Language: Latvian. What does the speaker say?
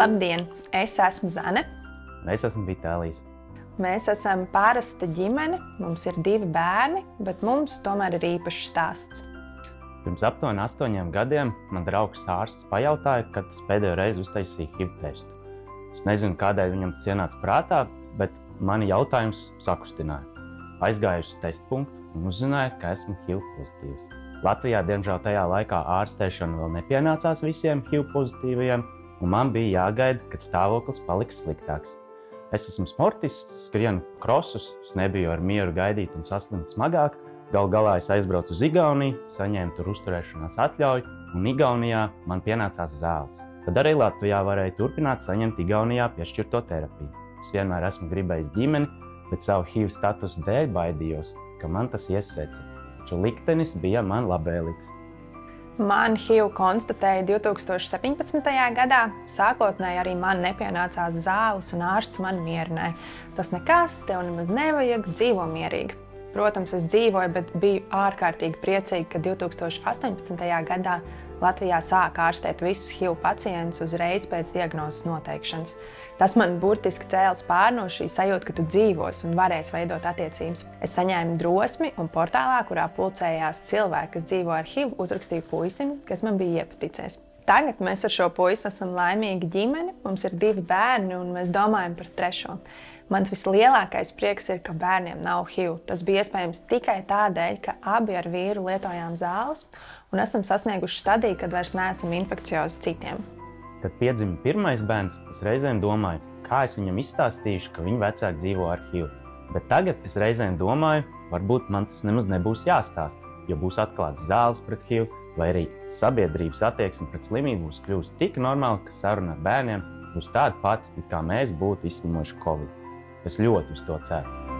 Labdien! Es esmu Zane. Es esmu Vitālijs. Mēs esam parasta ģimene, mums ir 2 bērni, bet mums tomēr ir īpašs stāsts. Pirms aptuveni 8 gadiem man draugs ārsts pajautāja, kad es pēdējo reizi uztaisīju HIV testu. Es nezinu, kādēļ viņam tas ienāca prātā, bet mani jautājums sakustināja. Aizgāju uz testu punktu un uzzināju, ka esmu HIV pozitīvs. Latvijā, diemžēl, tajā laikā ārstēšana vēl nepienācās visiem HIV pozitīvajiem, un man bija jāgaida, kad stāvoklis paliks sliktāks. Es esmu sportists, skrienu krosus, es nebiju ar mieru gaidīt un saslimt smagāk. Galu galā es aizbraucu uz Igauniju, saņēmu tur uzturēšanās atļauju, un Igaunijā man pienācās zāles. Tad arī Latvijā varēju turpināt saņemt Igaunijā piešķirto terapiju. Es vienmēr esmu gribējis ģimeni, bet savu HIV statusu dēļ baidījos, ka man tas ieseci. Taču liktenis bija man labvēlīgs. Man HIV konstatēja 2017. gadā. Sākotnēji arī man nepienācās zāles un ārsts man mierināja. Tas nekas, tev nemaz nevajag, dzīvo mierīgi. Protams, es dzīvoju, bet biju ārkārtīgi priecīga, ka 2018. gadā Latvijā sāk ārstēt visus HIV pacientus uzreiz pēc diagnozes noteikšanas. Tas man burtiski cēla spārnu no šī sajūta, ka tu dzīvos un varēsi veidot attiecības. Es saņēmu drosmi un portālā, kurā pulcējās cilvēki, kas dzīvo ar HIV, uzrakstīju puisim, kas man bija iepaticējis. Tagad mēs ar šo puisi esam laimīga ģimene, mums ir 2 bērni un mēs domājam par 3. Mans vislielākais prieks ir, ka bērniem nav HIV. Tas bija iespējams tikai tādēļ, ka abi ar vīru lietojām zāles un esam sasnieguši stadiju, kad vairs neesam infekciozi citiem. Kad piedzima pirmais bērns, es reizēm domāju, kā es viņam izstāstīšu, ka viņa vecāki dzīvo ar HIV. Bet tagad es reizēm domāju, varbūt man tas nemaz nebūs jāstāsta, jo būs atklāts zāles pret HIV, vai arī sabiedrības attieksme pret slimību būs kļuvusi tik normāla, ka saruna ar bērniem būs tāda pati, kā mēs būtu izslimojuši COVID. Es ļoti uz to ceru.